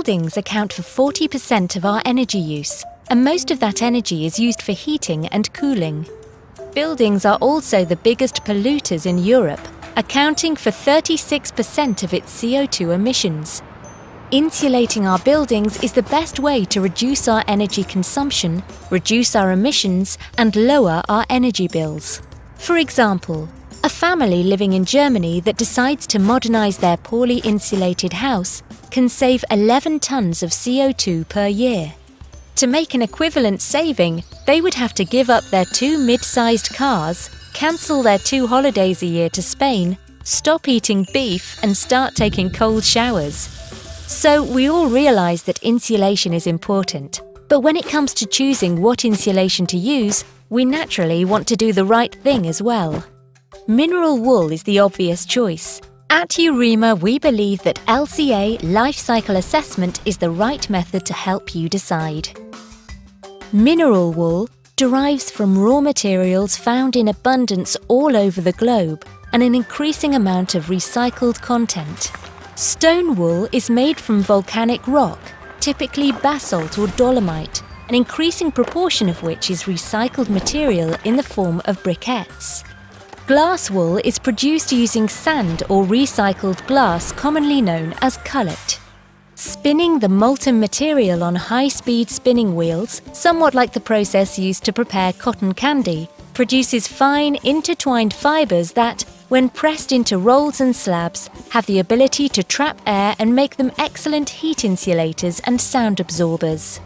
Buildings account for 40% of our energy use, and most of that energy is used for heating and cooling. Buildings are also the biggest polluters in Europe, accounting for 36% of its CO2 emissions. Insulating our buildings is the best way to reduce our energy consumption, reduce our emissions, and lower our energy bills. For example, a family living in Germany that decides to modernize their poorly insulated house can save 11 tons of CO2 per year. To make an equivalent saving, they would have to give up their 2 mid-sized cars, cancel their 2 holidays a year to Spain, stop eating beef, and start taking cold showers. So we all realize that insulation is important, but when it comes to choosing what insulation to use, we naturally want to do the right thing as well. Mineral wool is the obvious choice. At Eurema, we believe that LCA life cycle assessment is the right method to help you decide. Mineral wool derives from raw materials found in abundance all over the globe and an increasing amount of recycled content. Stone wool is made from volcanic rock, typically basalt or dolomite, an increasing proportion of which is recycled material in the form of briquettes. Glass wool is produced using sand or recycled glass, commonly known as cullet. Spinning the molten material on high-speed spinning wheels, somewhat like the process used to prepare cotton candy, produces fine, intertwined fibres that, when pressed into rolls and slabs, have the ability to trap air and make them excellent heat insulators and sound absorbers.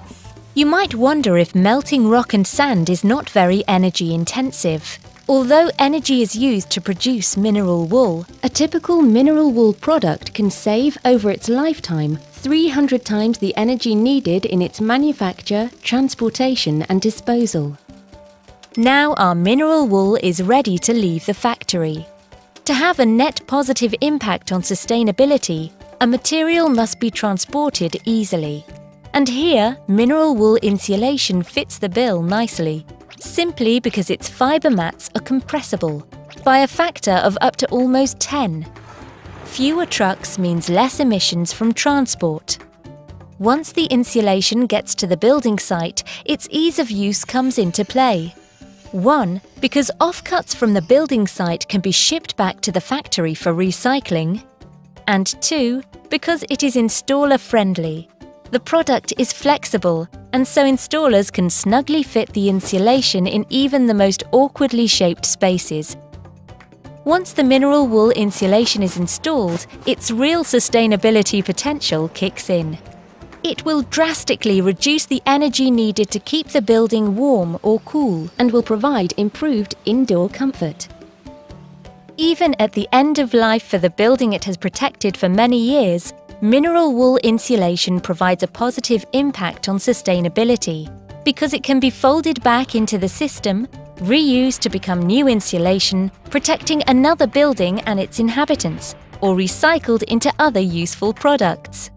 You might wonder if melting rock and sand is not very energy-intensive. Although energy is used to produce mineral wool, a typical mineral wool product can save over its lifetime 300 times the energy needed in its manufacture, transportation and disposal. Now our mineral wool is ready to leave the factory. To have a net positive impact on sustainability, a material must be transported easily. And here, mineral wool insulation fits the bill nicely, simply because its fibre mats are compressible by a factor of up to almost 10. Fewer trucks means less emissions from transport. Once the insulation gets to the building site, its ease of use comes into play. 1. Because offcuts from the building site can be shipped back to the factory for recycling. And 2. Because it is installer-friendly. The product is flexible, and so installers can snugly fit the insulation in even the most awkwardly shaped spaces. Once the mineral wool insulation is installed, its real sustainability potential kicks in. It will drastically reduce the energy needed to keep the building warm or cool and will provide improved indoor comfort. Even at the end of life for the building it has protected for many years, mineral wool insulation provides a positive impact on sustainability because it can be folded back into the system, reused to become new insulation, protecting another building and its inhabitants, or recycled into other useful products.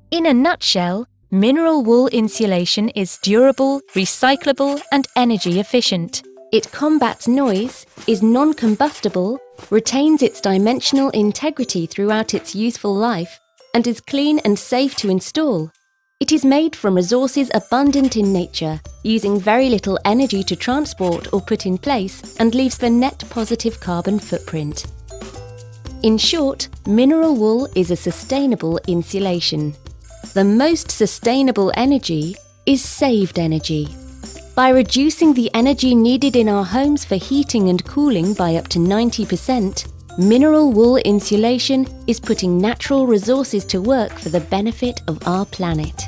In a nutshell, mineral wool insulation is durable, recyclable, and energy efficient. It combats noise, is non-combustible, retains its dimensional integrity throughout its useful life, and is clean and safe to install. It is made from resources abundant in nature, using very little energy to transport or put in place, and leaves the net positive carbon footprint. In short, mineral wool is a sustainable insulation. The most sustainable energy is saved energy. By reducing the energy needed in our homes for heating and cooling by up to 90%, mineral wool insulation is putting natural resources to work for the benefit of our planet.